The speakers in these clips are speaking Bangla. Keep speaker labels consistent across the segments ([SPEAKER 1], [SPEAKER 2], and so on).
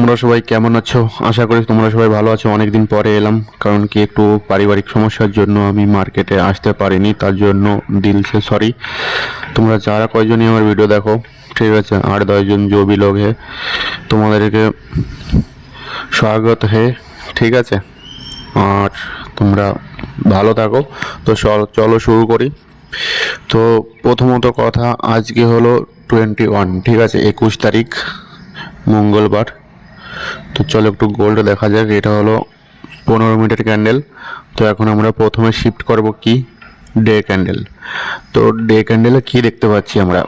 [SPEAKER 1] তোমরা সবাই কেমন আছো? আশা করি তোমরা সবাই ভালো আছো। অনেকদিন পরে এলাম, কারণ কি একটু পারিবারিক সমস্যার জন্য আমি মার্কেটে আসতে পারিনি, তার জন্য দিল সে সরি। তোমরা যারা কয়জনই আমার ভিডিও দেখো, ঠিক আছে, 8-10 জন जो भी लोग है, তোমাদেরকে স্বাগত হে, ঠিক আছে। আর তোমরা ভালো থাকো। তো চলো শুরু করি। তো প্রথমত কথা, আজকে হলো 21, ঠিক আছে, 21 তারিখ, মঙ্গলবার। তো চলো একটু গোল্ড দেখা যাক। এটা হলো 15 মিনিটের ক্যান্ডেল। তো এখন আমরা প্রথমে শিফট করব কি, ডে ক্যান্ডেল। তো ডে ক্যান্ডেলে কি দেখতে পাচ্ছি আমরা?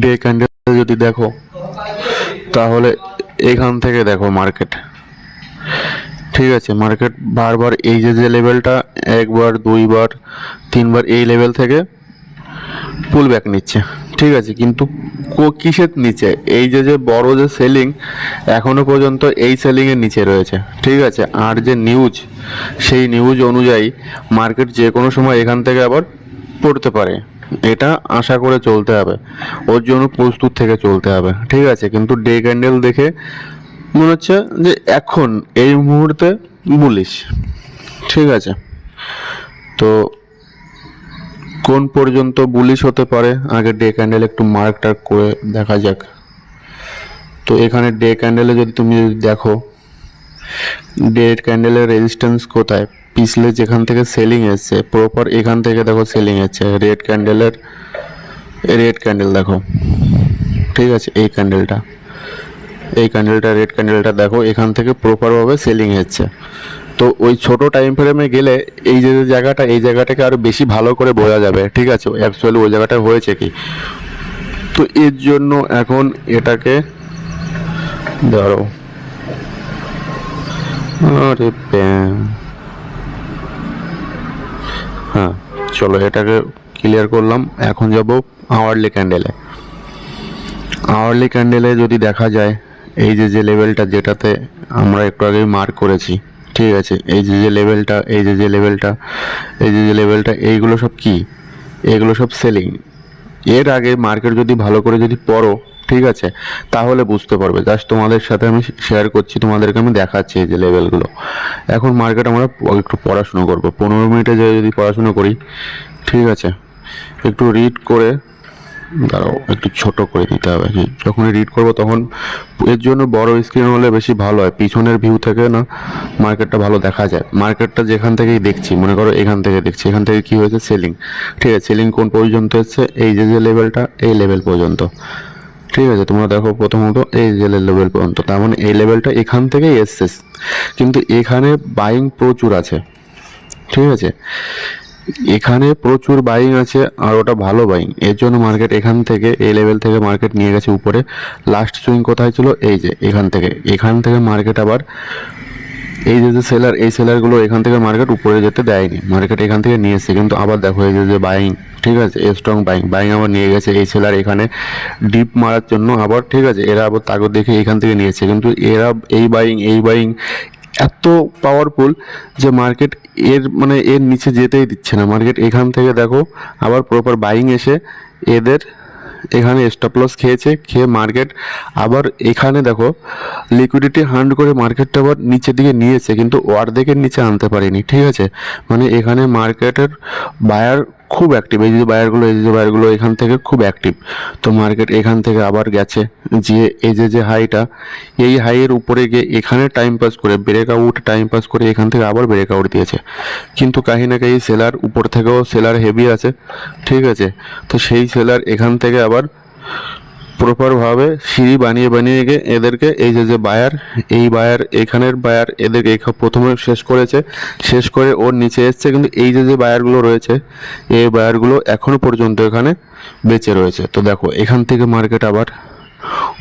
[SPEAKER 1] ডে ক্যান্ডেল যদি দেখো, তাহলে এখান থেকে দেখো মার্কেট, ঠিক আছে, মার্কেট বারবার এই যে লেভেলটা, একবার, দুইবার, তিনবার এই লেভেল থেকে পুল ব্যাক নিচ্ছে, ঠিক আছে। কিন্তু কিসের নিচে? এই যে বড় যে সেলিং, এখনো পর্যন্ত এই সেলিংয়ের নিচে রয়েছে, ঠিক আছে। আর যে নিউজ, সেই নিউজ অনুযায়ী মার্কেট যে কোনো সময় এখান থেকে আবার পড়তে পারে। এটা আশা করে চলতে হবে, ওর জন্য প্রস্তুত থেকে চলতে হবে, ঠিক আছে। কিন্তু ডে ক্যান্ডেল দেখে মনে হচ্ছে যে এখন এই মুহূর্তে বুলিশ, ঠিক আছে। তো কোন পর্যন্ত বুলিশ হতে পারে, আগে ডে ক্যান্ডেল একটু মার্ক টার্ক করে দেখা যাক। তো এখানে ডে ক্যান্ডেলে যদি তুমি দেখো, ডে ক্যান্ডেলের রেজিস্ট্যান্স কোথায়? পিছলে যেখান থেকে সেলিং এসছে, প্রপার এখান থেকে দেখো সেলিং এসছে। রেড ক্যান্ডেল দেখো, ঠিক আছে, এই ক্যান্ডেলটা রেড ক্যান্ডেলটা দেখো, এখান থেকে প্রপারভাবে সেলিং হচ্ছে। তো ওই ছোট টাইম ফ্রেমে গেলে এই যে জায়গাটা, এই জায়গাটাকে আরো বেশি ভালো করে বোঝা যাবে, ঠিক আছে, অ্যাকচুয়ালি ওই জায়গাটা হয়েছে কি। তো এর জন্য এখন এটাকে ধরো, আরে হ্যাঁ, চলো এটাকে ক্লিয়ার করলাম। এখন যাব আওয়ারলি ক্যান্ডেলে যদি দেখা যায়, এই যে লেভেলটা, যেটাতে আমরা একটু আগে মার্ক করেছি, ঠিক আছে, এই যে লেভেলটা, এইগুলো সব কি? এগুলো সব সেলিং। এর আগে মার্কেট যদি ভালো করে যদি পড়ো, ঠিক আছে, তাহলে বুঝতে পারবে। জাস্ট তোমাদের সাথে আমি শেয়ার করছি, তোমাদেরকে আমি দেখাচ্ছি এই যে লেভেলগুলো। এখন মার্কেট আমরা একটু পড়াশুনো করবো, 15 মিনিটে যদি পড়াশুনো করি, ঠিক আছে। একটু রিড করে দাঁড়াও, একটু ছোট করে দিতে হবে। যখন রিড করবো তখন এর জন্য বড় স্ক্রিন হলে বেশি ভালো হয়, পিছনের ভিউ থেকে না মার্কেটটা ভালো দেখা যায়। মার্কেটটা যেখান থেকেই দেখছি, মনে করো এখান থেকে দেখছি, এখান থেকে কি হয়েছে? সেলিং, ঠিক আছে। সেলিং কোন পর্যন্ত এসছে? এই যে লেভেলটা, এই লেভেল পর্যন্ত, ঠিক আছে। তোমরা দেখো প্রথমত এই যে লেভেল পর্যন্ত, তার মানে এই লেভেলটা এখান থেকেই এসছে। কিন্তু এখানে বাইং প্রচুর আছে, ঠিক আছে, এখানে প্রচুর বাইং আছে, আর ওটা ভালো বাইং। এর জন্য মার্কেট এখান থেকে, এই লেভেল থেকে মার্কেট নিয়ে গেছে উপরে। লাস্ট সুইং কোথায় ছিল? এই যে এখান থেকে মার্কেট আবার এই যে সেলার, এই সেলারগুলো এখান থেকে মার্কেট উপরে যেতে দেয়নি, মার্কেট এখান থেকে নিয়ে এসছে। কিন্তু আবার দেখো এই যে বাইং, ঠিক আছে, স্ট্রং বাইং আবার নিয়ে গেছে এই সেলার এখানে ডিপ মারার জন্য আবার, ঠিক আছে। এরা আবার তাগত দেখে এখান থেকে নিয়েছে, কিন্তু এরা এই বাইং এত পাওয়ারফুল যে মার্কেট এর নিচে যেতেই দিচ্ছে না। মার্কেট এখান থেকে দেখো আবার প্রপার বাইং এসে এদের এখানে স্টপ লস খেয়ে মার্কেট আবার এখানে দেখো লিকুইডিটি হান্ড করে মার্কেটটা আবার নিচের দিকে নিয়েছে, কিন্তু অর্ধেকের নিচে আনতে পারেনি, ঠিক আছে। মানে এখানে মার্কেটের বায়ার খুব অ্যাক্টিভ, এই যে বায়ারগুলো এখান থেকে খুব অ্যাক্টিভ। তো মার্কেট এখান থেকে আবার গেছে, যে এই যে হাইটা, এই হাইয়ের উপরে গিয়ে এখানে টাইম পাস করে এখান থেকে আবার ব্রেকআউট দিয়েছে। কিন্তু কাহি না কাহি সেলার উপর থেকেও সেলার হেভি আছে, ঠিক আছে। তো সেই সেলার এখান থেকে আবার প্রপারভাবে সিঁড়ি বানিয়ে গিয়ে এদেরকে এই যে বায়ার, এই বায়ার, এখানের বায়ার, এদেরকে প্রথমে শেষ করে ওর নিচে এসছে। কিন্তু এই যে বায়ারগুলো রয়েছে, এই বায়ারগুলো এখনো পর্যন্ত এখানে বেঁচে রয়েছে। তো দেখো এখান থেকে মার্কেট আবার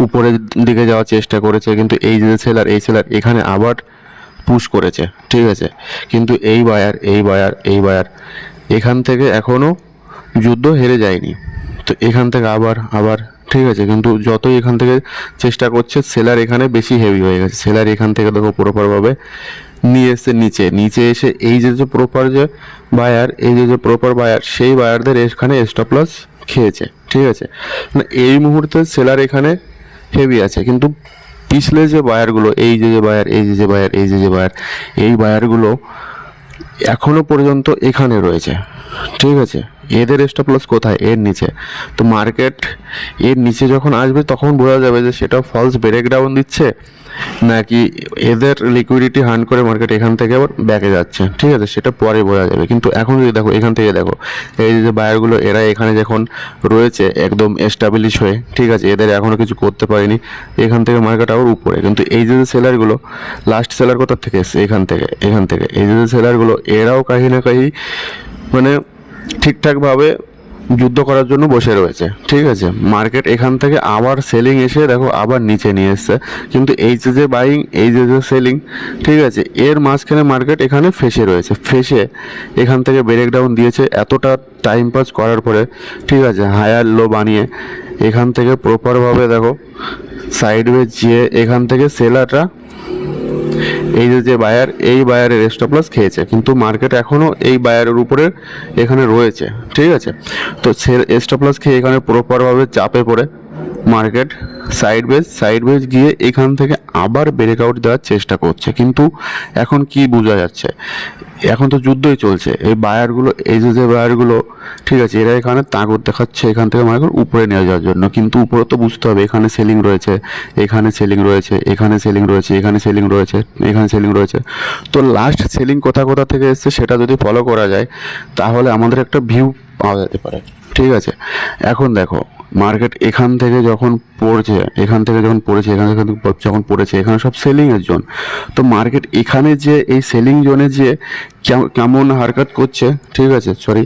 [SPEAKER 1] উপরের দিকে যাওয়ার চেষ্টা করেছে, কিন্তু এই যে সেলার এখানে আবার পুশ করেছে, ঠিক আছে। কিন্তু এই বায়ার এখান থেকে এখনো যুদ্ধ হেরে যায়নি। তো এখান থেকে আবার, ঠিক আছে। কিন্তু যতই এখান থেকে চেষ্টা করছে, সেলার এখানে বেশি হেভি হয়ে গেছে। সেলার এখান থেকে দেখো প্রপারভাবে নিয়ে এসছে নিচে এসে এই যে প্রপার যে বায়ার, সেই বায়ারদের এখানে স্টপ লস খেয়েছে, ঠিক আছে। মানে এই মুহূর্তে সেলার এখানে হেভি আছে, কিন্তু পিছলে যে বায়ারগুলো, এই যে বায়ার, এই যে বায়ার, এই যে বায়ার, এই বায়ারগুলো এখনো পর্যন্ত এখানে রয়েছে, ঠিক আছে। এদের স্টপ লস কোথায়? এর নিচে। তো মার্কেট এর নিচে যখন আসবে তখন বোঝা যাবে যে সেটা ফলস ব্রেকডাউন দিচ্ছে নাকি এদের লিকুইডিটি হান্ট করে মার্কেট এখান থেকে আবার ব্যাকে যাচ্ছে, ঠিক আছে। সেটা পরে বোঝা যাবে। কিন্তু এখন যদি দেখো, এখান থেকে দেখো, এই যে বায়ারগুলো এরা এখানে যখন রয়েছে একদম এস্টাবলিশ হয়ে, ঠিক আছে, এদের এখনও কিছু করতে পারেনি, এখান থেকে মার্কেট আবার উপরে। কিন্তু এই যে সেলারগুলো, লাস্ট সেলার কোথা থেকে এসছে? এখান থেকে, এখান থেকে। এই যে সেলারগুলো এরাও কাহি না কাহি মানে ঠিকঠাকভাবে যুদ্ধ করার জন্য বসে রয়েছে, ঠিক আছে। মার্কেট এখান থেকে আবার সেলিং এসে দেখো আবার নিচে নিয়ে এসছে। কিন্তু এই যে বাইং, এই যে সেলিং, ঠিক আছে, এর মাঝখানে মার্কেট এখানে ফেসে রয়েছে। ফেসে এখান থেকে ব্রেকডাউন দিয়েছে এতটা টাইম পাস করার পরে, ঠিক আছে, হায়ার লো বানিয়ে এখান থেকে প্রপারভাবে দেখো সাইডওয়েজ যেয়ে এখান থেকে সেলাররা এই যে বায়ার, এই বায়ারের স্টপ লস খেয়েছে। কিন্তু মার্কেট এখনও এই বায়ারের উপরে এখানে রয়েছে, ঠিক আছে। তো স্টপ লস খেয়ে এখানে প্রপারভাবে চাপে পড়ে মার্কেট সাইডওয়েজ গিয়ে এখান থেকে আবার ব্রেকআউট দেওয়ার চেষ্টা করছে। কিন্তু এখন কি বোঝা যাচ্ছে? এখন তো যুদ্ধই চলছে। এই বায়ারগুলো, এই যে বায়ারগুলো, ঠিক আছে, এরা এখানে তাগত দেখাচ্ছে এখান থেকে মার্কেট উপরে নিয়ে যাওয়ার জন্য। কিন্তু উপরে তো বুঝতে হবে এখানে সেলিং রয়েছে, এখানে সেলিং রয়েছে, এখানে সেলিং রয়েছে, এখানে সেলিং রয়েছে, এখানে সেলিং রয়েছে। তো লাস্ট সেলিং কোথা থেকে এসছে সেটা যদি ফলো করা যায় তাহলে আমাদের একটা ভিউ পাওয়া যেতে পারে, ঠিক আছে। এখন দেখো মার্কেট এখান থেকে যখন পড়ছে, এখান থেকে যখন পড়েছে, এখান থেকে যখন পড়েছে, এখানে সব সেলিংয়ের জোন। তো মার্কেট এখানে যে এই সেলিং জোনে যে কেমন হারকাত করছে, ঠিক আছে, সরি,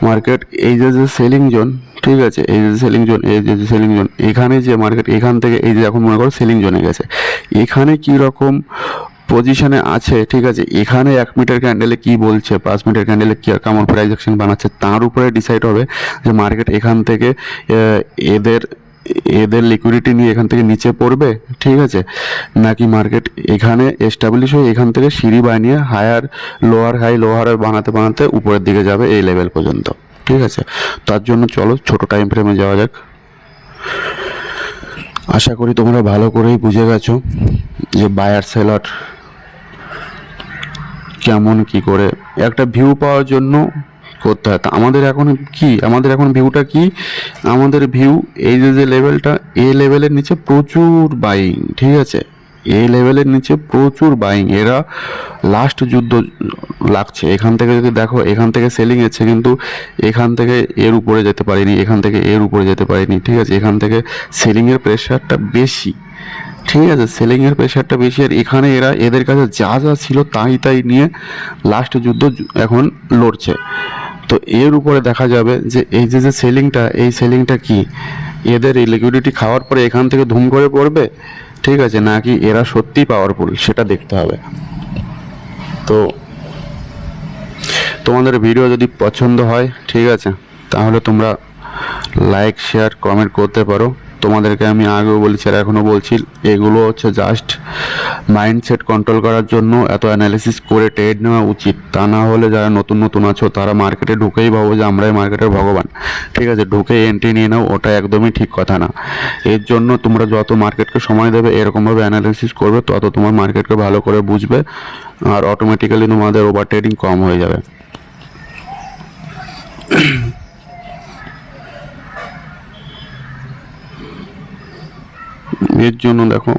[SPEAKER 1] মার্কেট এই যে সেলিং জোন, ঠিক আছে, এই যে সেলিং জোন, এই যে সেলিং জোন, এখানে যে মার্কেট এখান থেকে এই যে এখন মনে করো সেলিং জোনে গেছে, এখানে কি রকম পজিশনে আছে, ঠিক আছে। এখানে 1 মিটার ক্যান্ডেলে কি বলছে, 5 মিটার ক্যান্ডেলে কি কেমন প্রাইস অ্যাকশন বানাচ্ছে, তার উপরে ডিসাইড হবে যে মার্কেট এখান থেকে এদের এদের লিকুইডিটি নিয়ে এখান থেকে নিচে পড়বে, ঠিক আছে, নাকি মার্কেট এখানে এস্টাবলিশ হয়ে এখান থেকে সিঁড়ি বানিয়ে হায়ার লোয়ার হাই লোয়ার বানাতে বানাতে উপরের দিকে যাবে এই লেভেল পর্যন্ত, ঠিক আছে। তার জন্য চলো ছোট টাইম ফ্রেমে যাওয়া যাক। আশা করি তোমরা ভালো করেই বুঝে গেছো যে বায়ার সেলার কেমন কি করে একটা ভিউ পাওয়ার জন্য করতে হয়। তা আমাদের এখন কি, আমাদের এখন ভিউটা কি, আমাদের ভিউ এই যে লেভেলটা, এই লেভেলের নিচে প্রচুর বাইং, ঠিক আছে, এই লেভেলের নিচে প্রচুর বাইং। এরা লাস্ট যুদ্ধ লাগছে। এখান থেকে যদি দেখো, এখান থেকে সেলিং এসছে কিন্তু এখান থেকে এর উপরে যেতে পারিনি, এখান থেকে এর উপরে যেতে পারিনি, ঠিক আছে। এখান থেকে সেলিংয়ের প্রেশারটা বেশি, ঠিক আছে, সেলিংয়ের প্রেশারটা বেশি। আর এখানে এরা এদের কাছে যা যা ছিল তাই নিয়ে লাস্ট যুদ্ধ এখন লড়ছে। তো এর উপরে দেখা যাবে যে এই যে সেলিংটা, এই সেলিংটা কি এদের এই লিকুইডিটি খাওয়ার পরে এখান থেকে ধুম করে পড়বে, ঠিক আছে, নাকি এরা সত্যিই পাওয়ারফুল সেটা দেখতে হবে। তো তোমাদের ভিডিও যদি পছন্দ হয়, ঠিক আছে, তাহলে তোমরা লাইক শেয়ার কমেন্ট করতে পারো। তোমাদেরকে আমি আগেও বলেছি আর এখনও বলছি, এগুলো হচ্ছে জাস্ট মাইন্ডসেট কন্ট্রোল করার জন্য এত অ্যানালিসিস করে ট্রেড নেওয়া উচিত। তা না হলে যারা নতুন নতুন আছো তারা মার্কেটে ঢুকেই ভাবো যে আমরাই মার্কেটের ভগবান, ঠিক আছে, ঢুকে এন্ট্রি নিয়ে নাও, ওটা একদমই ঠিক কথা না। এর জন্য তোমরা যত মার্কেটকে সময় দেবে, এরকমভাবে অ্যানালিসিস করবে, তত তোমার মার্কেটকে ভালো করে বুঝবে আর অটোমেটিক্যালি তোমাদের ওভার ট্রেডিং কম হয়ে যাবে। এর জন্য দেখো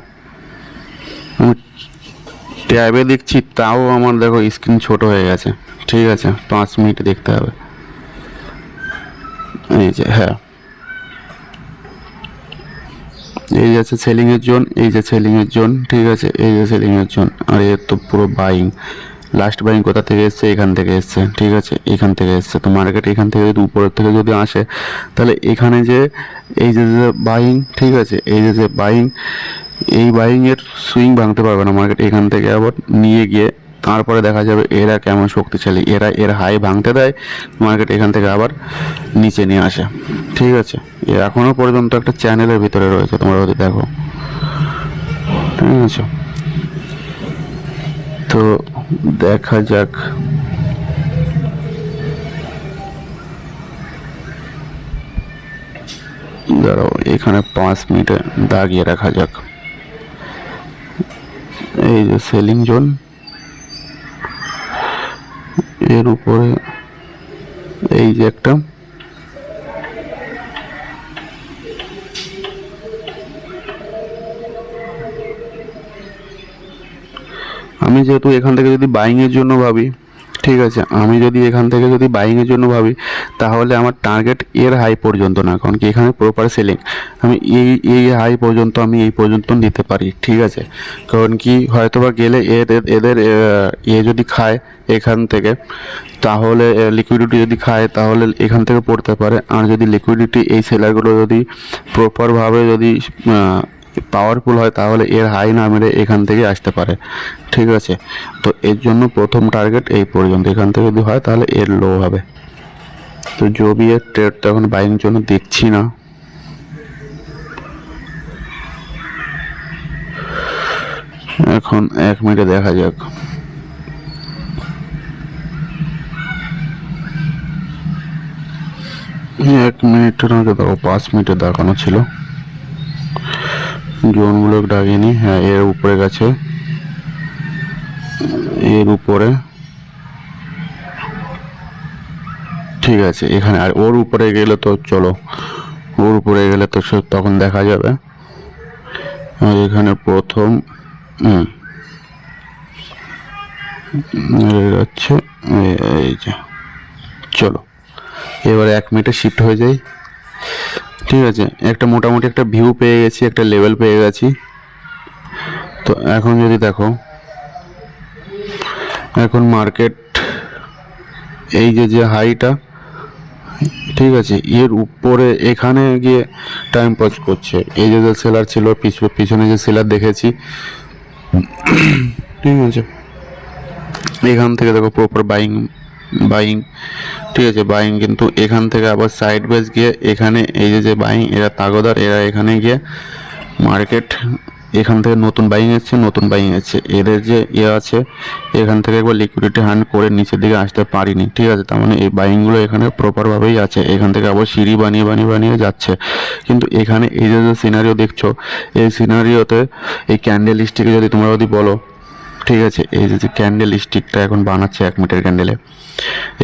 [SPEAKER 1] ট্যাবে দেখছি তাও আমার দেখো স্ক্রিন ছোট হয়ে গেছে, ঠিক আছে, 5 মিনিট দেখতে হবে। এই যে হ্যাঁ, এই আছে সেলিংয়ের জোন, এই যে সেলিংয়ের জোন, ঠিক আছে, এই যে সেলিংয়ের জোন। আর এর তো পুরো বাইং, লাস্ট বাইং কোথা থেকে এসছে, এখান থেকে এসছে, ঠিক আছে, এখান থেকে এসছে। তো মার্কেট এখান থেকে যদি উপরের থেকে যদি আসে তাহলে এখানে যে এই যে বাইং, ঠিক আছে, এই যে বাইং, এই বাইংয়ের সুইং ভাঙতে পারবে না মার্কেট। এখান থেকে আবার নিয়ে গিয়ে তারপরে দেখা যাবে এরা কেমন শক্তিশালী, এরা এর হাই ভাঙতে দেয়, মার্কেট এখান থেকে আবার নিচে নিয়ে আসে, ঠিক আছে। এখনও পর্যন্ত একটা চ্যানেলের ভিতরে রয়েছে, তোমরা যদি দেখো, ঠিক আছে। তো দেখা যাক, দাঁড়াও এখানে 5 মিনিটে দাগিয়ে রাখা যাক। এই যে সেলিং জোন, এর উপরে এই যে একটা আমি যেহেতু এখান থেকে যদি বাইং এর জন্য ভাবি, ঠিক আছে, আমি যদি এখান থেকে যদি বাইং এর জন্য ভাবি, তাহলে আমার টার্গেট এর হাই পর্যন্ত না, কারণ কি এখানে প্রপার সেলিং। আমি এই হাই পর্যন্ত আমি এই পর্যন্ত নিতে পারি, ঠিক আছে, কারণ কি হয়তোবা গেলে এদের এ যদি খায় এখান থেকে, তাহলে লিকুইডিটি যদি খায় তাহলে এখান থেকে পড়তে পারে। আর যদি লিকুইডিটি এই সেলারগুলো যদি প্রপারভাবে যদি পাওয়ারফুল হয়, তাহলে এর হাই না মেরে এখান থেকে আসতে পারে, ঠিক আছে। তো এর জন্য প্রথম টার্গেট এই পর্যন্ত, এখান থেকে যদি হয় তাহলে এর লো হবে। তো জবি এর ট্রেড তো এখন বাইং জন্য দেখছি না। এখন 1 মিনিটে দেখা যাক। এক মিনিটের মধ্যে দেখো, 5 মিনিটে দেখানো ছিল। জোনগুলো ডাকিনি, হ্যাঁ এর উপরে গেছে, এর উপরে, ঠিক আছে। এখানে আর ওর উপরে গেলে তো চলো, ওর উপরে গেলে তো তখন দেখা যাবে। আর এখানে প্রথম যাচ্ছে, এই যে চলো এবারে 1 মিনিটে শিফট হয়ে যাই, ঠিক আছে। একটা মোটামুটি একটা ভিউ পেয়ে গেছি, একটা লেভেল পেয়ে গেছি। তো এখন যদি দেখো, এখন মার্কেট এই যে হাইটা, ঠিক আছে, এর উপরে এখানে গিয়ে টাইম পাস করছে। এই যে সেলার ছিল পিছনে যে সেলার দেখেছি, ঠিক আছে, এখান থেকে দেখো প্রপার বাইং, ঠিক আছে, বাইং। কিন্তু এখান থেকে আবার সাইড বেস গিয়ে এখানে এই যে বাইং, এরা তাগদার, এরা এখানে গিয়ে মার্কেট এখান থেকে নতুন বাইং এসছে, এদের যে আছে এখান থেকে একবার লিকুইডিটি হ্যান্ড করে নিচের দিকে আসতে পারিনি, ঠিক আছে। তার মানে এই বাইংগুলো এখানে প্রপারভাবেই আছে, এখান থেকে আবার সিঁড়ি বানিয়ে যাচ্ছে। কিন্তু এখানে এই যে সিনারিও দেখছো, এই সিনারিওতে এই ক্যান্ডেল স্টিকে যদি তোমরা যদি বলো, ঠিক আছে, এই যে ক্যান্ডেল স্টিকটা এখন বানাচ্ছে 1 মিনিটের ক্যান্ডেলে,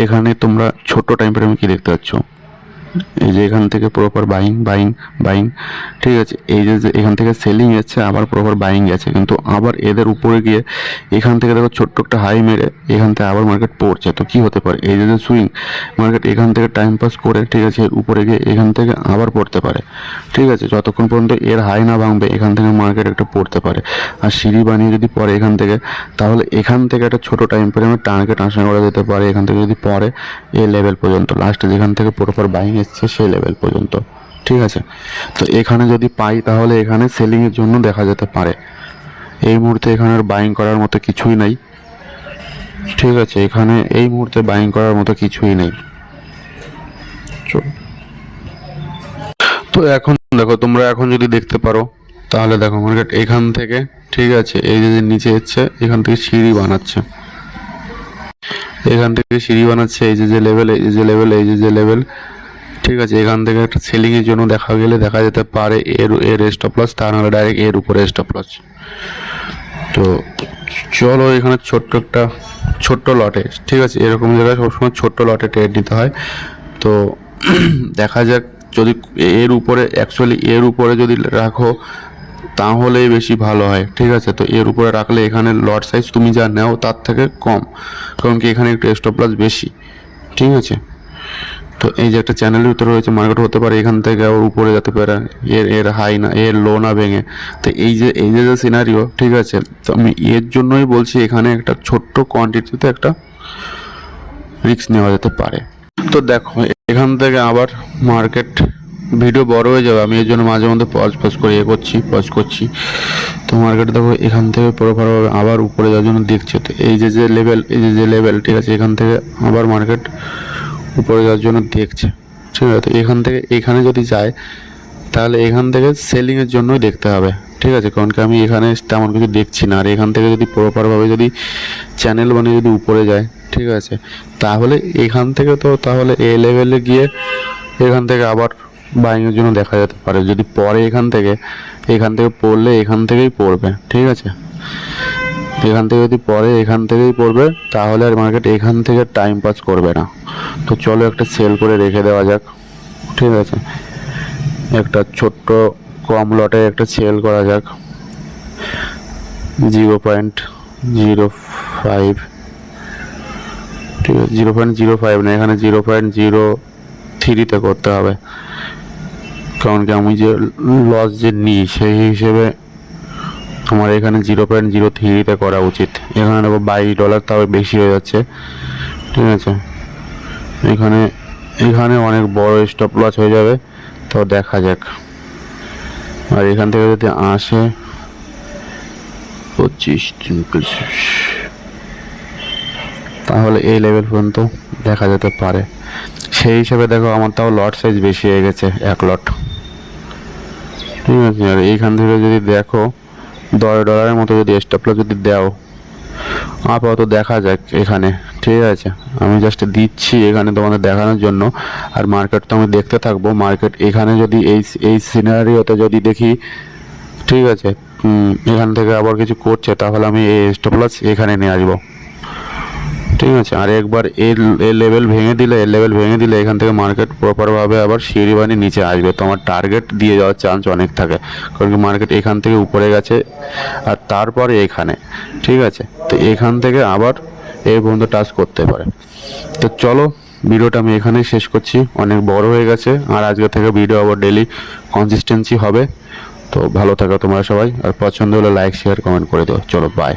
[SPEAKER 1] এখানে তোমরা ছোট টাইম ফ্রেমে কি দেখতে পাচ্ছ, এই যে এখান থেকে প্রপার বাইং, ঠিক আছে। এই যে এখান থেকে সেলিং এসছে, আবার প্রপার বাইং গেছে, কিন্তু আবার এদের উপরে গিয়ে এখান থেকে দেখো ছোট্ট একটা হাই মেরে এখান থেকে আবার মার্কেট পড়ছে। তো কি হতে পারে, এই যে সুইং মার্কেট এখান থেকে টাইম পাস করে, ঠিক আছে, এর উপরে গিয়ে এখান থেকে আবার পড়তে পারে, ঠিক আছে। যতক্ষণ পর্যন্ত এর হাই না ভাঙবে এখান থেকে মার্কেট একটা পড়তে পারে। আর সিঁড়ি বানিয়ে যদি পড়ে এখান থেকে, তাহলে এখান থেকে একটা ছোট টাইম ফ্রেমে টার্গেট আশা করা যেতে পারে, এখান থেকে যদি পড়ে এই লেভেল পর্যন্ত, লাস্টে যেখান থেকে প্রপার বাইং এসছে সেই লেভেল পর্যন্ত, ঠিক আছে। তো এখানে যদি পাই তাহলে এখানে সেলিংয়ের জন্য দেখা যেতে পারে। এই মুহূর্তে এখানে আর বাইং করার মতো কিছুই নাই, ঠিক আছে, এখানে এই মুহূর্তে বাইং করার মতো কিছুই নেই। তো এখন দেখো, তোমরা এখন যদি দেখতে পারো তাহলে দেখো মার্কেট এখান থেকে, ঠিক আছে, এই যে নিচে এসছে, এখান থেকে সিঁড়ি বানাচ্ছে, এই যে লেভেল, এই যে লেভেল, ঠিক আছে। এখান থেকে একটা সেলিং এর জন্য দেখা যেতে পারে এর স্টপ লস, তা নাহলে ডাইরেক্ট এর উপরে স্টপ লস। তো চলো এখানে ছোট্ট লটে, ঠিক আছে, এরকম জায়গায় সবসময় ছোট্ট লটে ট্রেড নিতে হয়। তো দেখা যাক, যদি এর উপরে অ্যাকচুয়ালি এর উপরে যদি রাখো তাহলেই বেশি ভালো হয়, ঠিক আছে। তো এর উপরে রাখলে এখানে লট সাইজ তুমি যা নাও তার থেকে কম, কারণ কি এখানে একটু স্টপ লস বেশি, ঠিক আছে। তো এই যে একটা চ্যানেলের ভিতরে রয়েছে, মার্কেট হতে পারে এখান থেকে আবার উপরে যেতে পারে, এর হাই না, এর লো না ভেঙে। তো এই যে সিনারিও, ঠিক আছে, তো আমি এর জন্যই বলছি এখানে একটা ছোট্ট কোয়ান্টিটিতে একটা রিস্ক নেওয়া যেতে পারে। তো দেখো এখান থেকে আবার মার্কেট ভিডিও বড় হয়ে যাবে, আমি এর জন্য মাঝে মধ্যে পজ করছি। তো মার্কেট দেখো এখান থেকে প্রপারভাবে আবার উপরে যাওয়ার জন্য দেখছে। তো এই যে লেভেল, ঠিক আছে, এখান থেকে আবার মার্কেট উপরে যাওয়ার জন্য দেখছে, ঠিক আছে। তো এখান থেকে এখানে যদি যায় তাহলে এখান থেকে সেলিংয়ের জন্যই দেখতে হবে, ঠিক আছে, কারণ কি আমি এখানে তেমন কিছু দেখছি না। আর এখান থেকে যদি প্রপারভাবে যদি চ্যানেল বানিয়ে যদি উপরে যায়, ঠিক আছে, তাহলে এখান থেকে তো তাহলে এই লেভেলে গিয়ে এখান থেকে আবার বাইংয়ের জন্য দেখা যেতে পারে। যদি পরে এখান থেকে পড়লে এখান থেকেই পড়বে, ঠিক আছে। এখান থেকে যদি পরে এখান থেকেই পড়বে তাহলে আর মার্কেট এখান থেকে টাইম পাস করবে না। তো চলো একটা সেল করে রেখে দেওয়া যাক, ঠিক আছে। একটা ছোট্ট কম লটে একটা সেল করা যাক 0.05, ঠিক আছে। 0.05 না, এখানে 0.03-তে করতে হবে, কারণ কি আমি যে লস যে নিই সেই হিসেবে আমার এখানে 0.03-তে করা উচিত। এখানে নেবো $22, তাও বেশি হয়ে যাচ্ছে, ঠিক আছে। এখানে এখানে অনেক বড় স্টপ লস হয়ে যাবে, তো দেখা যাক। আর এখান থেকে যদি আসে 25, তাহলে এই লেভেল পর্যন্ত দেখা যেতে পারে। সেই হিসাবে দেখো আমার তাও লট সাইজ বেশি হয়ে গেছে, 1 লট, ঠিক আছে। আর এইখান থেকে যদি দেখো $10 মতো যদি স্টপ লস যদি দাও, আপাতত দেখা যাক এখানে, ঠিক আছে। আমি জাস্ট দিচ্ছি এখানে তোমাদের দেখানোর জন্য। আর মার্কেট তো আমি দেখতে থাকবো। মার্কেট এখানে যদি এই সিনারিওতে যদি দেখি, ঠিক আছে, এখান থেকে আবার কিছু করছে, তাহলে আমি এই স্টপ লস এখানে নিয়ে আসবো, ঠিক আছে। আর একবার এর লেভেল ভেঙে দিলে এখান থেকে মার্কেট প্রপারভাবে আবার সিঁড়ি বানিয়ে নিচে আসবে। তো আমার টার্গেট দিয়ে যাওয়ার চান্স অনেক থাকে, কারণ কি মার্কেট এখান থেকে উপরে গেছে আর তারপরে এখানে, ঠিক আছে। তো এখান থেকে আবার এই পর্যন্ত টাচ করতে পারে। তো চলো ভিডিওটা আমি এখানেই শেষ করছি, অনেক বড় হয়ে গেছে। আর আজকে থেকে ভিডিও আবার ডেলি কনসিস্টেন্সি হবে। তো ভালো থাকো তোমরা সবাই, আর পছন্দ হলে লাইক শেয়ার কমেন্ট করে দিও। চলো বাই।